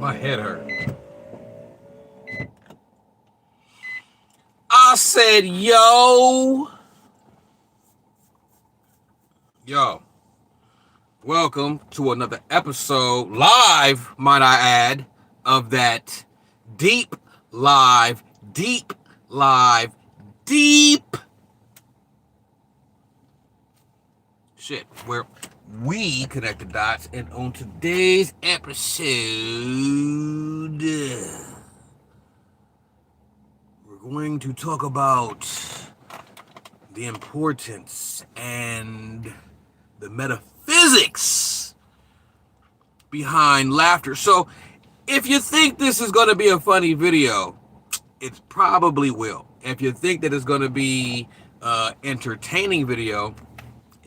My head hurt. I said, yo, welcome to another episode, live, might I add, of that deep, live, deep, live, deep shit, where we connect the dots. And on today's episode, we're going to talk about the importance and the metaphysics behind laughter. So, if you think this is going to be a funny video, it probably will. If you think that it's going to be entertaining video,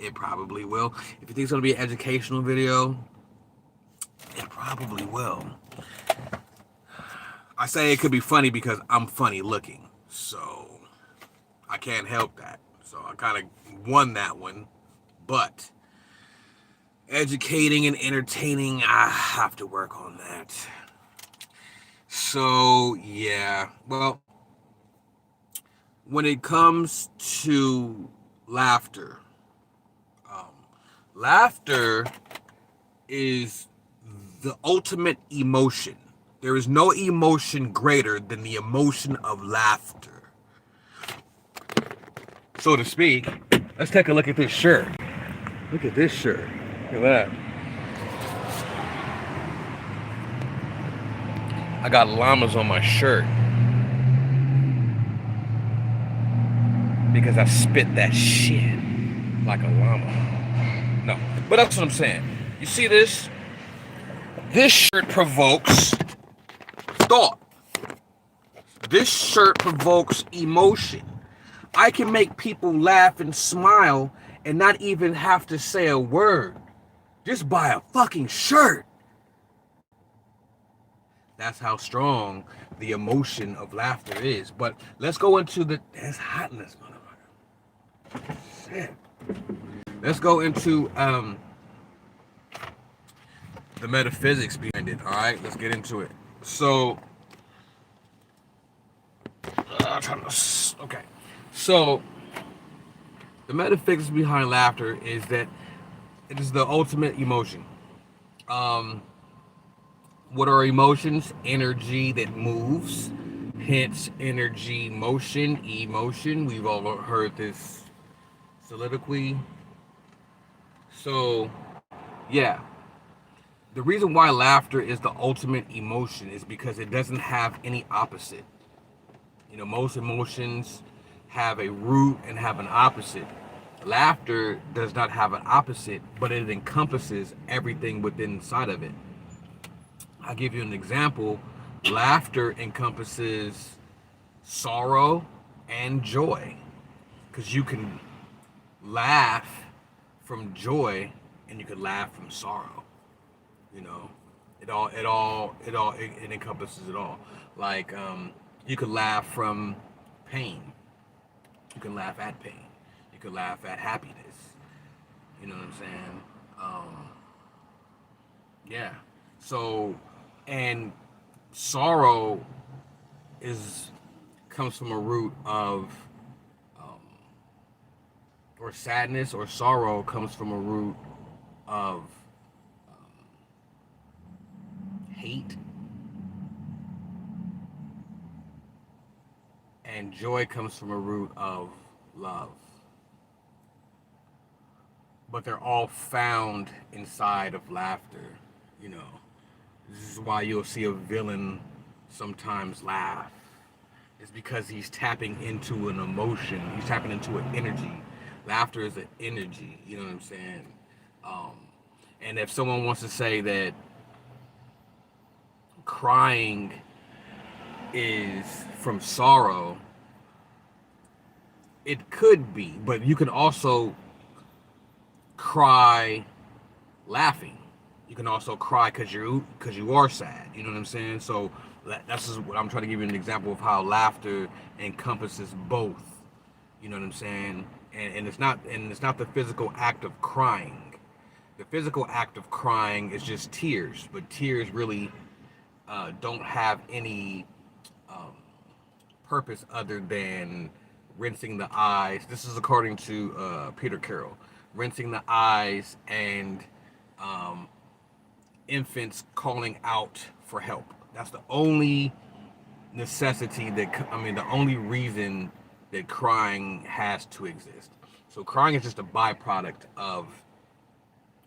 it probably will. If you think it's going to be an educational video, it probably will. I say it could be funny because I'm funny looking, so I can't help that. So I kind of won that one, but educating and entertaining, I have to work on that. So yeah, well, when it comes to laughter, laughter is the ultimate emotion. There is no emotion greater than the emotion of laughter, so to speak. Let's take a look at this shirt. Look at this shirt. Look at that. I got llamas on my shirt because I spit that shit like a llama. No, but that's what I'm saying. You see this? This shirt provokes thought. This shirt provokes emotion. I can make people laugh and smile and not even have to say a word. Just buy a fucking shirt. That's how strong the emotion of laughter is. But let's go into there's hot in this motherfucker. Shit. Let's go into the metaphysics behind it. All right, let's get into it. So, okay. So, the metaphysics behind laughter is that it is the ultimate emotion. What are emotions? Energy that moves. Hence, energy, motion, emotion. We've all heard this soliloquy. So, yeah. The reason why laughter is the ultimate emotion is because it doesn't have any opposite. You know, most emotions have a root and have an opposite. Laughter does not have an opposite, but it encompasses everything within inside of it. I'll give you an example. Laughter encompasses sorrow and joy, because you can laugh from joy and you can laugh from sorrow. You know, it encompasses it all. Like you could laugh from pain, you can laugh at pain, you could laugh at happiness. You know what I'm saying? Yeah. So, and sorrow comes from a root of, or sadness or sorrow comes from a root of hate, and joy comes from a root of love. But they're all found inside of laughter. You know, this is why you'll see a villain sometimes laugh. It's because he's tapping into an emotion. He's tapping into an energy. Laughter is an energy. You know what I'm saying? And if someone wants to say that crying is from sorrow, it could be, but you can also cry laughing. You can also cry because you are sad. You know what I'm saying? So that's just what I'm trying to give you an example of how laughter encompasses both. You know what I'm saying? And it's not the physical act of crying. The physical act of crying is just tears, but tears really don't have any um, purpose other than rinsing the eyes. This is according to Peter Carroll. Rinsing the eyes and um, infants calling out for help. That's the only necessity that, I mean, the only reason that crying has to exist. So crying is just a byproduct of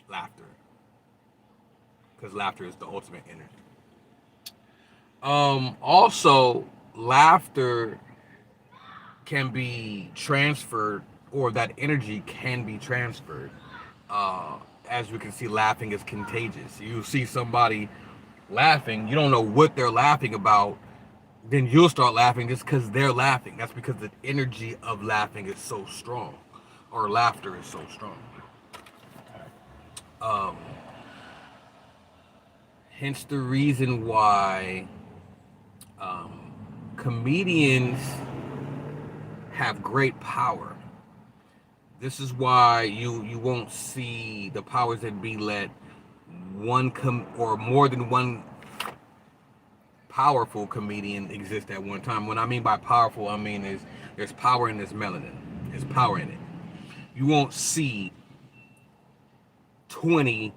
laughter, because laughter is the ultimate energy. Also, laughter can be transferred, or that energy can be transferred. As we can see, laughing is contagious. You see somebody laughing, you don't know what they're laughing about, then you'll start laughing just because they're laughing. That's because the energy of laughing is so strong, or laughter is so strong. Um, Hence the reason why comedians have great power. This is why you won't see the powers that be let or more than one powerful comedian exist at one time. What I mean by powerful, I mean is there's power in this melanin. There's power in it. You won't see 20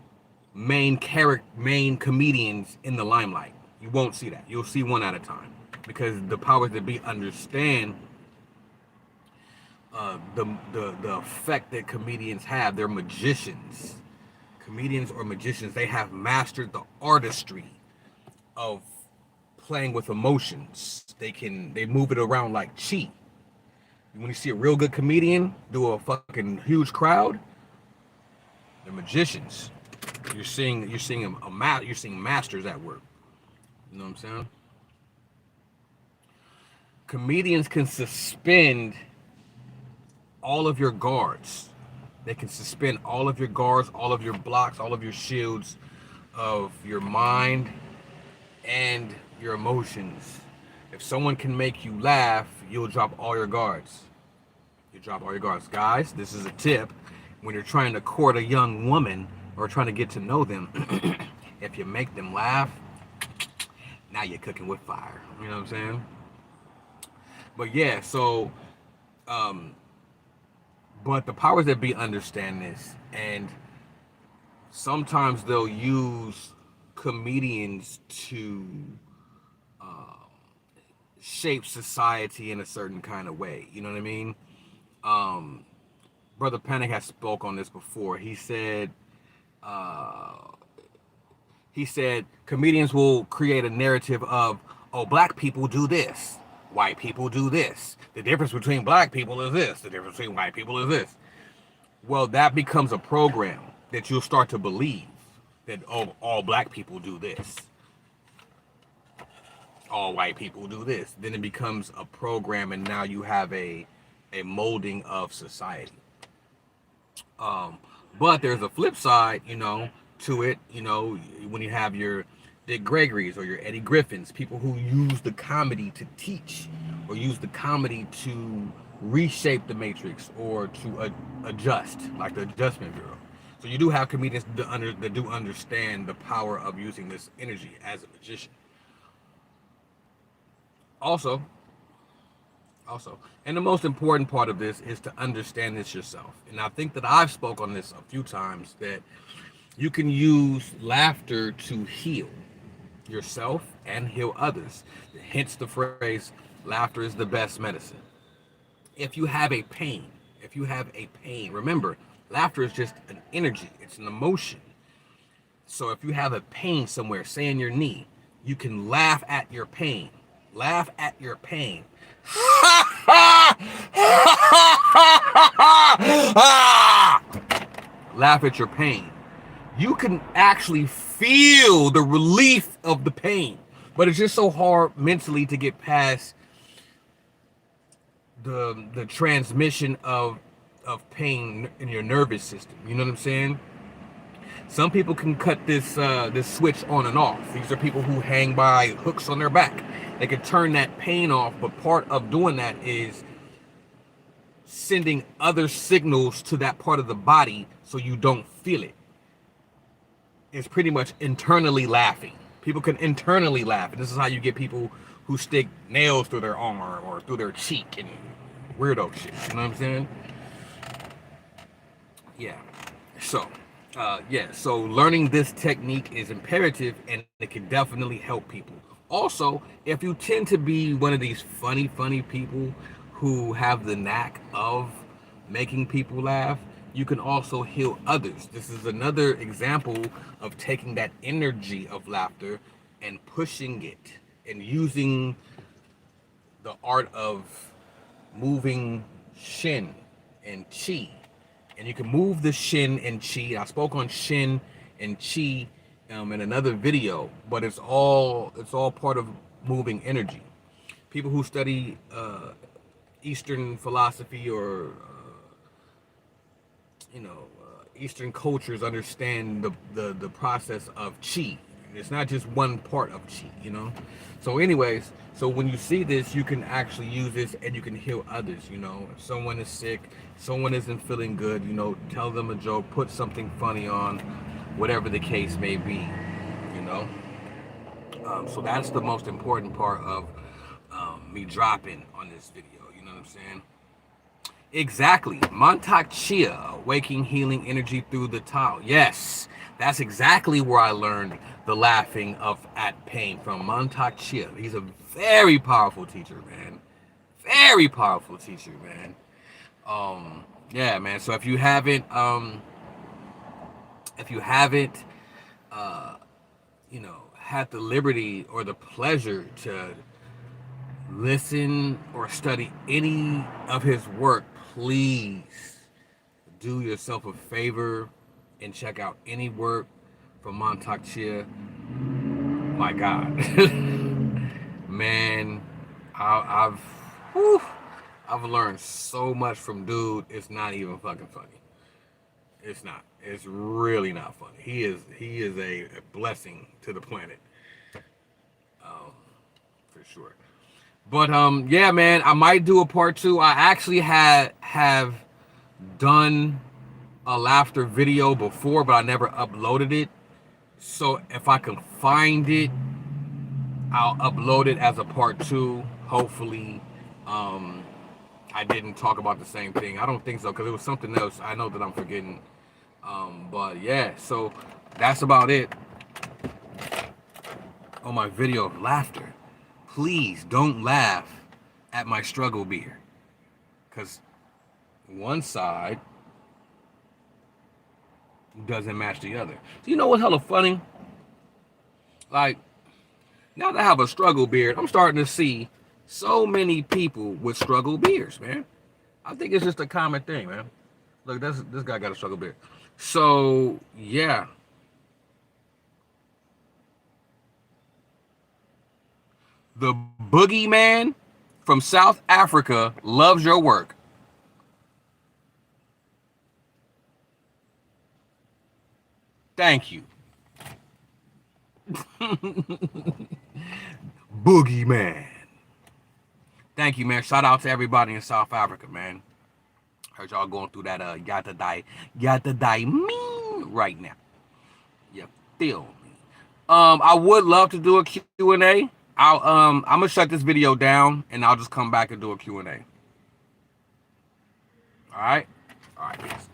main comedians in the limelight. You won't see that. You'll see one at a time, because the powers that be understand the effect that comedians have. They're magicians. Comedians or magicians, they have mastered the artistry of playing with emotions. They move it around like chi. When you see a real good comedian do a fucking huge crowd, they're magicians. You're seeing masters at work. You know what I'm saying? Comedians can suspend all of your guards. They can suspend all of your guards, all of your blocks, all of your shields of your mind and your emotions. If someone can make you laugh, you'll drop all your guards. You drop all your guards. Guys, this is a tip. When you're trying to court a young woman or trying to get to know them, if you make them laugh, now you're cooking with fire. You know what I'm saying? But yeah, so but the powers that be understand this, and sometimes they'll use comedians to shape society in a certain kind of way. You know what I mean? Brother Panic has spoke on this before. He said comedians will create a narrative of, oh, black people do this, white people do this. The difference between black people is this. The difference between white people is this. Well, that becomes a program that you'll start to believe that, oh, all black people do this. All white people do this. Then it becomes a program, and now you have a molding of society. But there's a flip side, to it. When you have your Dick Gregory's or your Eddie Griffins, people who use the comedy to teach, or use the comedy to reshape the matrix, or to adjust, like the Adjustment Bureau. So you do have comedians that do understand the power of using this energy as a magician. Also, and the most important part of this is to understand this yourself. And I think that I've spoke on this a few times, that you can use laughter to heal yourself and heal others. Hence the phrase, laughter is the best medicine. If you have a pain, remember, laughter is just an energy. It's an emotion. So if you have a pain somewhere, say in your knee, you can laugh at your pain. Laugh at your pain. Laugh at your pain. You can actually feel the relief of the pain, but it's just so hard mentally to get past the transmission of pain in your nervous system. You know what I'm saying? Some people can cut this switch on and off. These are people who hang by hooks on their back. They can turn that pain off, but part of doing that is sending other signals to that part of the body so you don't feel it. It's pretty much internally laughing. People can internally laugh, and this is how you get people who stick nails through their arm or through their cheek and weirdo shit. You know what I'm saying? Yeah. So, so learning this technique is imperative, and it can definitely help people. Also, if you tend to be one of these funny people who have the knack of making people laugh, you can also heal others. This is another example of taking that energy of laughter and pushing it and using the art of moving shin and chi. And you can move the shin and chi. I spoke on shin and chi in another video, but it's all part of moving energy. People who study Eastern philosophy or Eastern cultures understand the process of chi. It's not just one part of chi, So anyways, so when you see this, you can actually use this and you can heal others, If someone is sick, someone isn't feeling good, tell them a joke, put something funny on, whatever the case may be, So that's the most important part of me dropping on this video, you know what I'm saying? Exactly. Mantak Chia, waking healing energy through the Tao. Yes, that's exactly where I learned the laughing at pain from Mantak Chia. He's a very powerful teacher, man. Very powerful teacher, man. Yeah, man. So if you haven't, had the liberty or the pleasure to listen or study any of his work, please do yourself a favor and check out any work from Mantak Chia. My God, man, I've learned so much from dude. It's not even fucking funny. It's not. It's really not funny. He is a blessing to the planet, for sure. But yeah, man, I might do a part 2. I actually have done a laughter video before, but I never uploaded it. So if I can find it, I'll upload it as a part 2. Hopefully, I didn't talk about the same thing. I don't think so, because it was something else. I know that I'm forgetting. But yeah, so that's about it on my video of laughter. Please don't laugh at my struggle beer, because one side doesn't match the other. So you know what's hella funny? Like, now that I have a struggle beard, I'm starting to see so many people with struggle beards, man. I think it's just a common thing, man. Look, this guy got a struggle beard. So, yeah. The Boogeyman from South Africa loves your work. Thank you. Boogeyman. Thank you, man. Shout out to everybody in South Africa, man. Heard y'all going through that yata die mean right now. You feel me? I would love to do a Q&A. I'm gonna shut this video down and I'll just come back and do a Q&A. All right? All right, peace.